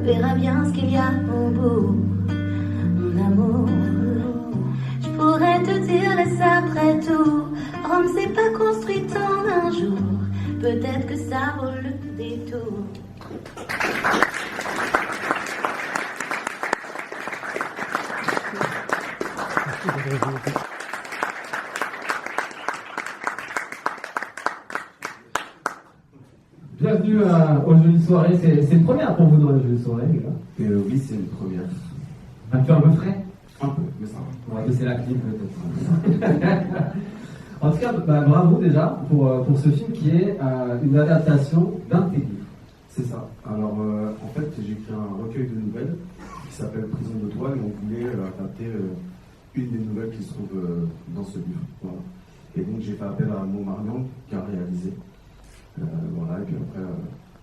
verra bien ce qu'il y a au bout. Mon amour, je pourrais te dire, laisse après tout. Rome s'est pas construite en un jour. Peut-être que ça vaut le détour. Bienvenue aux Jolies Soirées. C'est une première pour vous dans les Jolies Soirées, les gars. Oui, c'est une première. Tu es un peu frais? Un peu, mais ça va. On va laisser la clim peut-être. En tout cas, bravo déjà pour ce film qui est une adaptation d'un de tes livres. C'est ça. Alors, en fait, j'ai écrit un recueil de nouvelles qui s'appelle Prison de toile et on voulait adapter une des nouvelles qui se trouve dans ce livre. Voilà. Et donc, j'ai fait appel à Mo Marion qui a réalisé. Voilà, et puis après,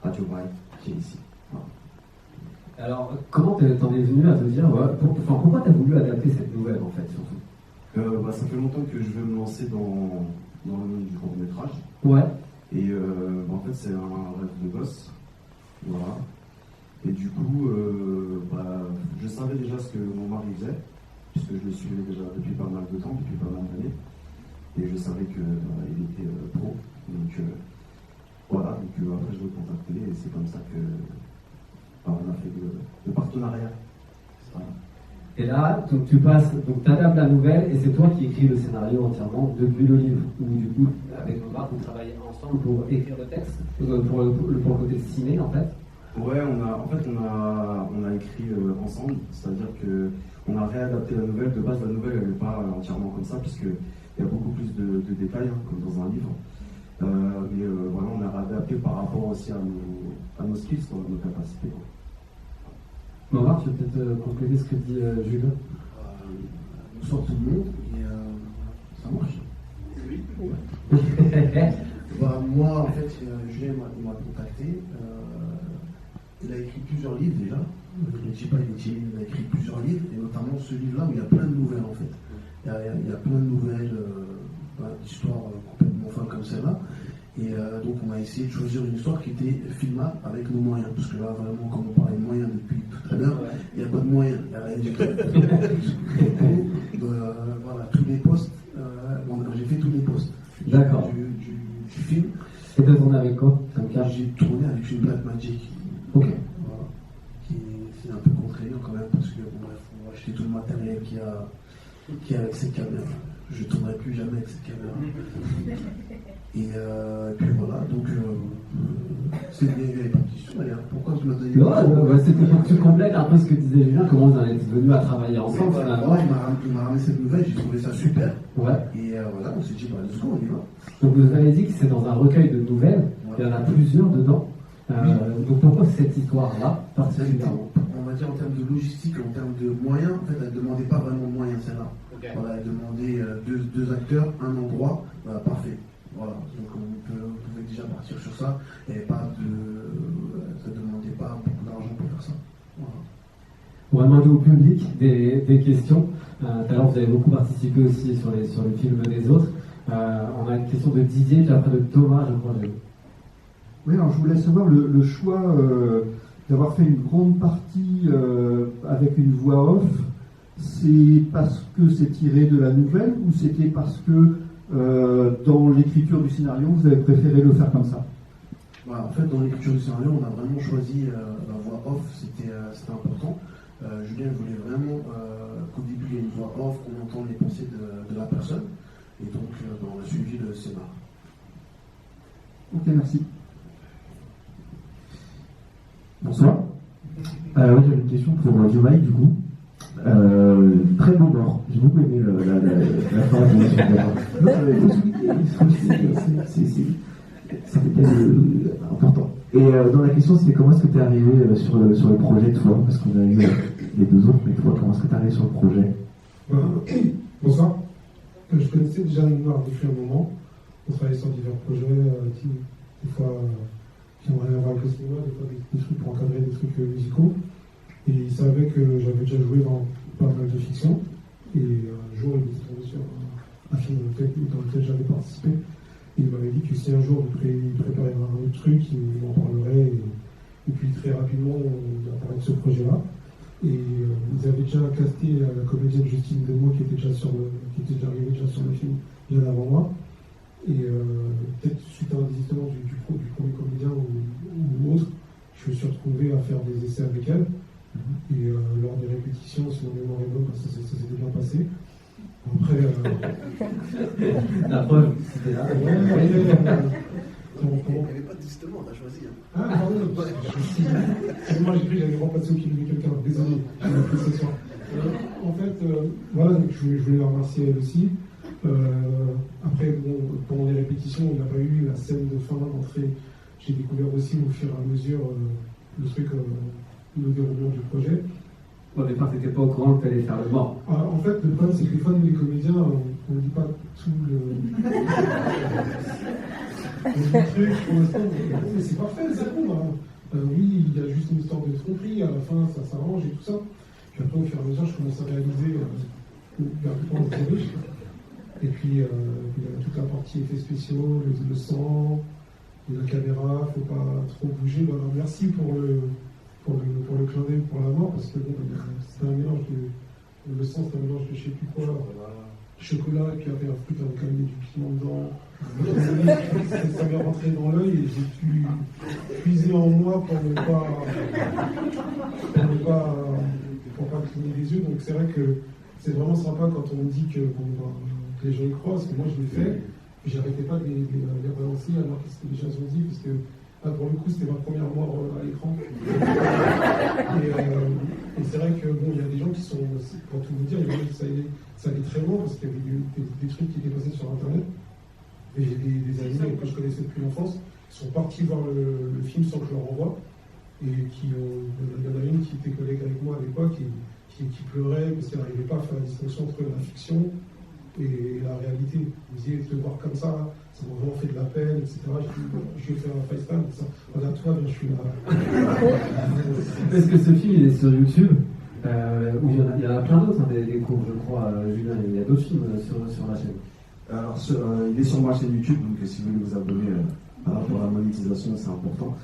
Radio Mike qui est ici. Voilà. Alors, comment t'en es venu à te dire, pourquoi t'as voulu adapter cette nouvelle en fait, surtout? Ça fait longtemps que je veux me lancer dans le monde du court-métrage. Ouais. Et en fait, c'est un rêve de gosse. Voilà. Et du coup, je savais déjà ce que mon mari faisait, puisque je le suivais déjà depuis pas mal de temps, depuis pas mal d'années. Et je savais qu'il était pro. Donc voilà, après je l'ai contacté et c'est comme ça que on a fait le partenariat. Voilà. Et là, donc, tu adaptes la nouvelle et c'est toi qui écris le scénario entièrement depuis le livre. Ou du coup, avec Omar, vous travaillez ensemble pour écrire le texte, pour le côté ciné en fait. Ouais, on a écrit ensemble, c'est-à-dire que on a réadapté la nouvelle. De base, la nouvelle elle n'est pas entièrement comme ça, puisqu'il y a beaucoup plus de détails, comme dans un livre. Mais voilà, on a réadapté par rapport aussi à nos skills, à nos capacités. Omar, tu peux peut-être compléter ce que dit Julien. Nous sommes tout le monde et ça marche. Oui. Ouais. Moi, en fait, Julien m'a contacté. Il a écrit plusieurs livres déjà. Je ne dis pas il a écrit plusieurs livres, et notamment ce livre-là où il y a plein de nouvelles en fait. Il y a plein de nouvelles, d'histoires complètement folles comme celle-là. Et donc on a essayé de choisir une histoire qui était filmable avec nos moyens. Parce que là, vraiment, comme on parlait de moyens depuis tout à l'heure, il n'y a pas de moyens, il n'y a rien du tout. Voilà, tous les postes, j'ai fait tous les postes. D'accord. Du film. Et tu as tourné avec quoi? J'ai tourné avec une Blackmagic. Ok. Voilà. C'est un peu contraignant quand même parce que bon, bref, on va acheter tout le matériel qu'il y a avec cette caméra. Je ne tournerai plus jamais avec cette caméra. Et puis voilà, donc c'est une répartition d'ailleurs. Pourquoi tu m'as donné c'était pour que tu complètes un peu ce que disait Julien, comment vous en êtes venus à travailler ensemble. Il m'a ramené cette nouvelle, j'ai trouvé ça super. Ouais. Et voilà, on s'est dit, let's go, on y va. Donc vous avez dit que c'est dans un recueil de nouvelles, il y en a plusieurs dedans. Donc pourquoi cette histoire-là particulièrement? On va dire en termes de logistique, en termes de moyens, en fait, elle ne demandait pas vraiment de moyens, celle-là. Okay. Voilà, elle demandait deux acteurs, un endroit, parfait. Voilà, donc on pouvait déjà partir sur ça, et ça ne demandait pas beaucoup d'argent pour faire ça. Voilà. On va demander au public des questions. Tout à l'heure, vous avez beaucoup participé aussi sur les films des autres. On a une question de Didier, puis après de Thomas, je crois. Oui, alors je voulais savoir le choix d'avoir fait une grande partie avec une voix off. C'est parce que c'est tiré de la nouvelle ou c'était parce que dans l'écriture du scénario, vous avez préféré le faire comme ça? En fait, dans l'écriture du scénario, on a vraiment choisi la voix off, c'était important. Julien voulait vraiment qu'au début, il y ait une voix off, qu'on entende les pensées de la personne. Et donc, on a suivi le scénario. Ok, merci. Bonsoir. Oui, j'avais une question pour Dubaï, du coup. Très beau bord. J'ai beaucoup aimé la phrase de c'était important. Et dans la question, c'était comment est-ce que tu es arrivé sur le projet, toi? Parce qu'on a eu les deux autres, mais toi, comment est-ce que tu es arrivé sur le projet? Bonsoir. Je connaissais déjà Noir depuis un moment. On travaillait sur divers projets, des fois qui n'ont rien à voir avec le cinéma, des fois des trucs pour encadrer des trucs musicaux. Et il savait que j'avais déjà joué dans pas mal de fiction. Et un jour, il m'était tombé sur un film dans lequel j'avais participé. Et il m'avait dit que si un jour il préparait un autre truc, il m'en parlerait. Et Et puis très rapidement, on a parlé de ce projet-là. Et ils avaient déjà casté la comédienne Justine Demo qui était déjà arrivée déjà sur le film bien avant moi. Et peut-être suite à un désistement du premier comédien ou autre, je me suis retrouvé à faire des essais avec elle. Et lors des répétitions, si mon mémoire est bonne, ça s'était bien passé. Après. La preuve, c'était là. Comment Il n'y avait pas de désistement, on a choisi. Ah, pardon, moi j'ai cru que j'allais remplacer au film de quelqu'un. Désolé, j'ai appris ce soir. En fait, voilà, donc je voulais la remercier elle aussi. Après, bon, pendant les répétitions, il n'y a pas eu la scène de fin d'entrée. J'ai découvert aussi au fur et à mesure le truc, le déroulement du projet. Au départ, t'étais pas au courant que t'allais faire le mort. En fait, le problème, c'est que des fois, nous, les comédiens, on ne dit pas tout le truc pour l'instant. Mais c'est parfait, c'est bon. Oui, il y a juste une histoire de tromperie, à la fin, ça s'arrange et tout ça. Puis après, au fur et à mesure, je commence à réaliser vers quoi on se dirige. Et puis, il y a toute la partie effets spéciaux, le sang, la caméra, faut pas trop bouger. Voilà, merci pour le clin d'œil pour la mort, parce que bon, c'est un mélange le sang, c'est un mélange de je sais plus quoi, chocolat, et puis après un fruit avec quand même du piment dedans. Ça m'est rentré dans l'œil et j'ai pu puiser en moi pour ne pas cligner les yeux. Donc c'est vrai que c'est vraiment sympa quand on me dit que les gens y croient, parce que moi je l'ai fait, et j'arrêtais pas de les relancer alors que c'était déjà dit, parce que là, pour le coup, c'était ma première mort à l'écran. Et c'est vrai que bon, il y a des gens qui sont, pour tout vous dire, ça allait très loin parce qu'il y avait des trucs qui étaient passés sur Internet. Et j'ai des amis que je connaissais depuis l'enfance qui sont partis voir le film sans que je leur renvoie. Et il y en a une qui était collègue avec moi à l'époque et qui pleurait parce qu'elle n'arrivait pas à faire la distinction entre la fiction et la réalité. Elle me disait, te voir comme ça m'a vraiment fait de la peine, etc. Je vais faire un FaceTime, ça. Regarde-toi, je suis là. Est-ce que ce film il est sur YouTube où il y en a plein d'autres, hein, des cours, je crois, Julien, il y a d'autres films sur la chaîne. Alors, il est sur ma chaîne YouTube, donc si vous voulez vous abonner pour la monétisation, c'est important.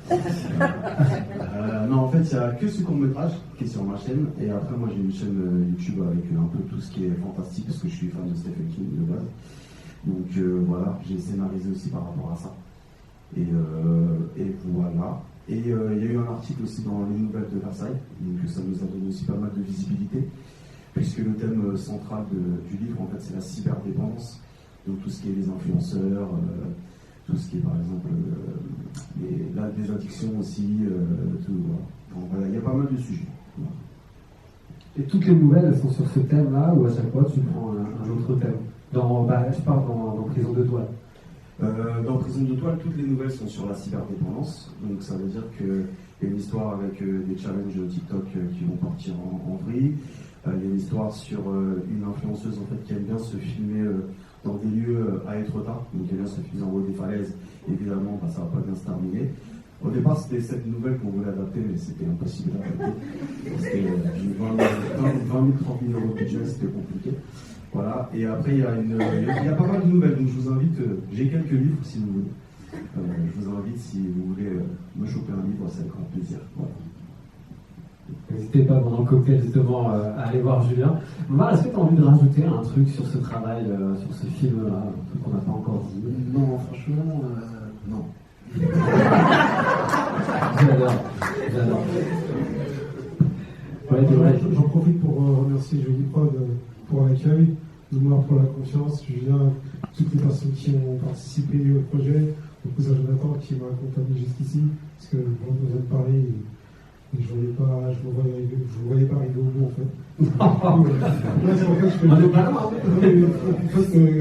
Non, en fait, il n'y a que ce court-métrage qui est sur ma chaîne, et après, moi j'ai une chaîne YouTube avec un peu tout ce qui est fantastique, parce que je suis fan de Stephen King de base. Donc voilà, j'ai scénarisé aussi par rapport à ça. Et voilà. Et il y a eu un article aussi dans les Nouvelles de Versailles, donc ça nous a donné aussi pas mal de visibilité, puisque le thème central du livre, en fait, c'est la cyberdépendance. Donc tout ce qui est les influenceurs, tout ce qui est par exemple des addictions aussi, tout, voilà. Donc voilà, il y a pas mal de sujets. Voilà. Et toutes les nouvelles, elles sont sur ce thème-là, ou à chaque fois tu prends un autre thème? Je parle dans Prison de Toile. Dans Prison de Toile, toutes les nouvelles sont sur la cyberdépendance. Donc ça veut dire qu'il y a une histoire avec des challenges TikTok qui vont partir en vrille. Il y a une histoire sur une influenceuse en fait, qui aime bien se filmer dans des lieux à Étretat. Donc elle aime bien se filmer en haut des falaises. Évidemment, ça ne va pas bien se terminer. Au départ, c'était cette nouvelle qu'on voulait adapter, mais c'était impossible à adapter. C'était 20 000, 30 000 euros de budget, c'était compliqué. Voilà, et après il y a pas mal de nouvelles, donc je vous invite, j'ai quelques livres si vous voulez. Je vous invite si vous voulez me choper un livre, c'est avec grand plaisir. Voilà. N'hésitez pas pendant le cocktail justement à aller voir Julien. Est-ce que tu as envie de rajouter un truc sur ce travail, sur ce film-là, un truc qu'on n'a pas encore dit? Non, franchement, non. J'adore. J'en profite pour remercier Jolie Prod pour l'accueil, Noumar pour la confiance, Julien, toutes les personnes qui ont participé au projet, au cousin Jonathan qui m'a accompagné jusqu'ici, parce que quand on vient de parler, et je ne vous voyais pas arriver au bout en fait.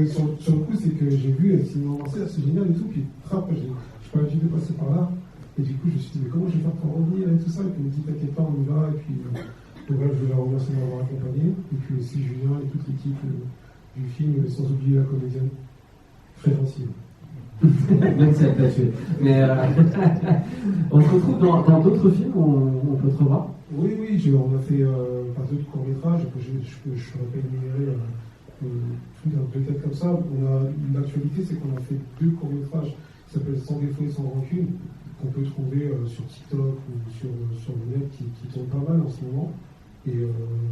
Sur le coup, c'est que j'ai vu, c'est génial et tout, puis après, je suis pas obligé de passer par là, et du coup, je me suis dit, mais comment je vais faire pour revenir et tout ça, et puis il me dit, t'inquiète pas, on y va, et puis. Donc là, je veux la remercier de m'avoir accompagné, et puis aussi Julien et toute l'équipe du film, sans oublier la comédienne, très gentille. Même si elle t'a tué. Mais on se retrouve dans d'autres films, on peut te revoir? Oui, on a fait d'autres courts-métrages, je ne saurais pas énumérer deux têtes comme ça. L'actualité, c'est qu'on a fait 2 courts-métrages qui s'appellent Sans défaut et sans rancune, qu'on peut trouver sur TikTok ou sur le net qui tournent pas mal en ce moment, et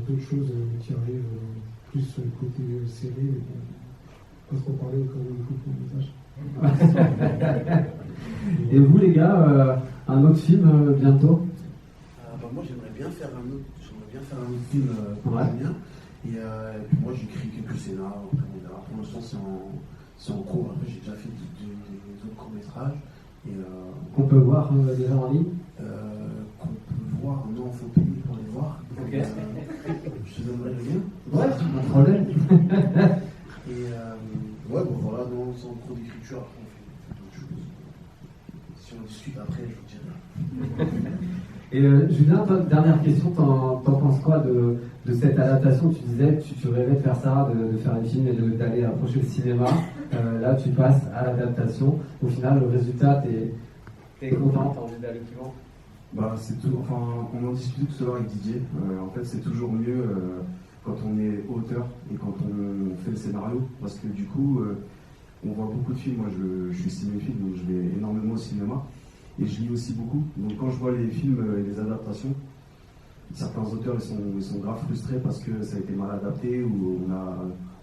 d'autres choses qui arrivent plus côté série, mais bon, pas trop parler au cas où on écoute mon message. Et vous les gars, un autre film bientôt? Moi j'aimerais bien faire un autre film pour Ouais. Julien. Et puis moi j'écris quelques scénarios, après on verra. Pour l'instant c'est en cours. Après j'ai déjà fait des autres courts-métrages. Qu'on peut voir déjà en ligne? Qu'on peut voir, non, il faut payer pour les voir. Ok. Je te donnerai le lien. Ouais, pas de problème. Et ouais, bon voilà, non, c'est en cours d'écriture, après on fait d'autres choses. Si on discute après, je vous dirai. Et Julien, toi, dernière question, t'en penses quoi de cette adaptation? Tu disais que tu rêvais de faire ça, de faire un film et d'aller approcher le cinéma. Là, tu passes à l'adaptation. Au final, le résultat, t'es content, t'as envie d'aller plus loin? Bah, c'est tout, enfin, on en discutait tout à l'heure avec Didier. En fait, c'est toujours mieux quand on est auteur et quand on fait le scénario, parce que du coup, on voit beaucoup de films. Moi, je suis cinéphile, donc je vais énormément au cinéma. Et je lis aussi beaucoup. Donc quand je vois les films et les adaptations, certains auteurs ils sont grave frustrés parce que ça a été mal adapté ou on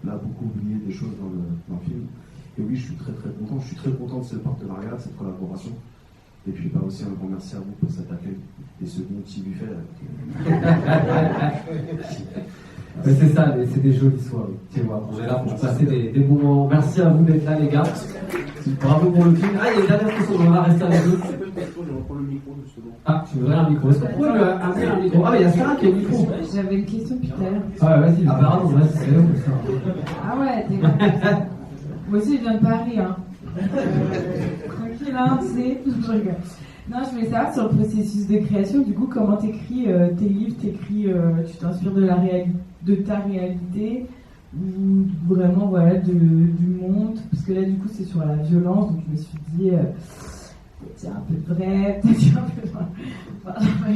a beaucoup oublié des choses dans le film. Et oui, je suis très très content. Je suis très content de ce partenariat, de cette collaboration. Et puis aussi un grand merci à vous pour cet accueil et ce bon petit buffet. Mais c'est ça, c'est des jolies soirées. Tu vois, on est là pour passer des bons moments. Merci à vous d'être là, les gars. Bravo pour le film. Ah, il y a une dernière question, on va rester avec vous. Ah, tu voudrais un micro? Est-ce qu'on pourrait lui amener un micro? Ah, mais il y a Sarah qui a un micro. J'avais une question depuis tout à l'heure. Ah, vas-y, pardon, vas-y, c'est bon, ça. Ah ouais, t'es bon. Moi aussi, je viens de Paris, hein. Tranquille, hein, tu sais. Je rigole. Non, je voulais savoir sur le processus de création, du coup, comment t'écris tes livres, tu t'inspires de ta réalité, ou vraiment, voilà, du monde, parce que là, du coup, c'est sur la violence, donc je me suis dit, peut-être un peu de vrai, peut-être un peu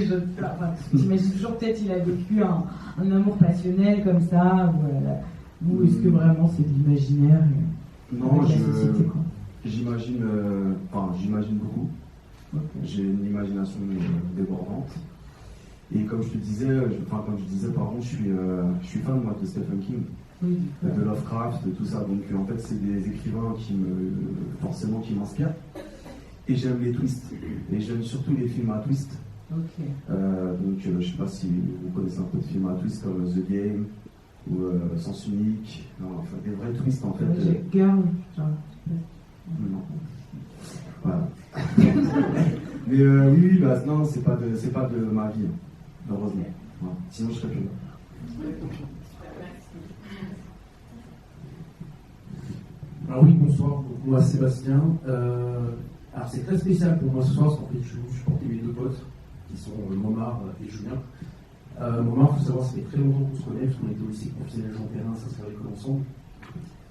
de... Enfin, j'imagine toujours, peut-être, il a vécu un amour passionnel comme ça, ou est-ce que vraiment c'est de l'imaginaire Non, avec la société, quoi. j'imagine beaucoup. Okay. J'ai une imagination débordante. Et comme je te disais, je suis fan moi, de Stephen King, oui, de Lovecraft, de tout ça. Donc en fait, c'est des écrivains qui m'inspirent. Et j'aime les twists. Et j'aime surtout les films à twist. Okay. Donc je sais pas si vous connaissez un peu de films à twist comme The Game ou Sens Unique. Non, enfin des vrais twists en fait. Girl, genre. Non. Voilà. Mais oui, bah, non, c'est pas de ma vie, heureusement. Voilà. Sinon, je serais plus là. Alors oui, bonsoir. Donc, moi, Sébastien. Alors c'est très spécial pour moi ce soir, parce qu'en fait, je suis porté mes deux potes, qui sont Momar et Julien. Momar, il faut savoir, ça fait très longtemps qu'on se connaît, parce qu'on était au lycée professionnel Jean Perrin, ça s'est l'école ensemble,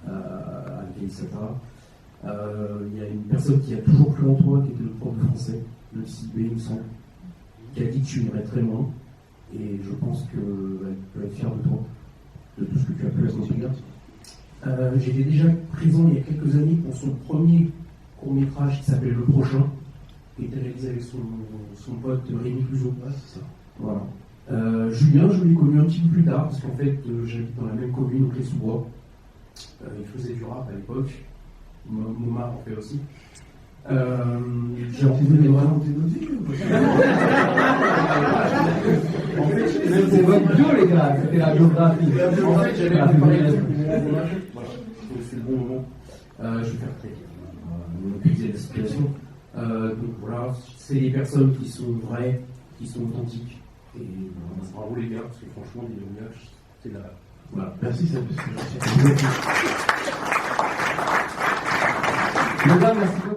avec Elisata. Il y a une personne qui a toujours cru en toi, qui était le prof de français, le CIB, il me semble, qui a dit que tu irais très loin, et je pense qu'elle peut être fière de toi, de tout ce que tu as pu accomplir. J'étais déjà présent il y a quelques années pour son premier court-métrage qui s'appelait Le Prochain, qui était réalisé avec son pote Rémi Cluzot. Ouais, c'est ça. Voilà. Julien, je l'ai connu un petit peu plus tard, parce qu'en fait, j'habite dans la même commune, donc les Sous-Bois. Il faisait du rap à l'époque. Momar en fait aussi. J'ai rencontré des vraiment des En fait, c'est votre bio, les gars, c'était la biographie. En fait, j'avais préparé voilà, c'est le bon moment. Je vais faire très monopoliser la situation. Donc voilà, c'est des personnes qui sont vraies, qui sont authentiques. Et bravo les gars, parce que franchement, les témoignages, c'est là. Voilà, merci, c'est un peu ce que je Mesdames, merci beaucoup.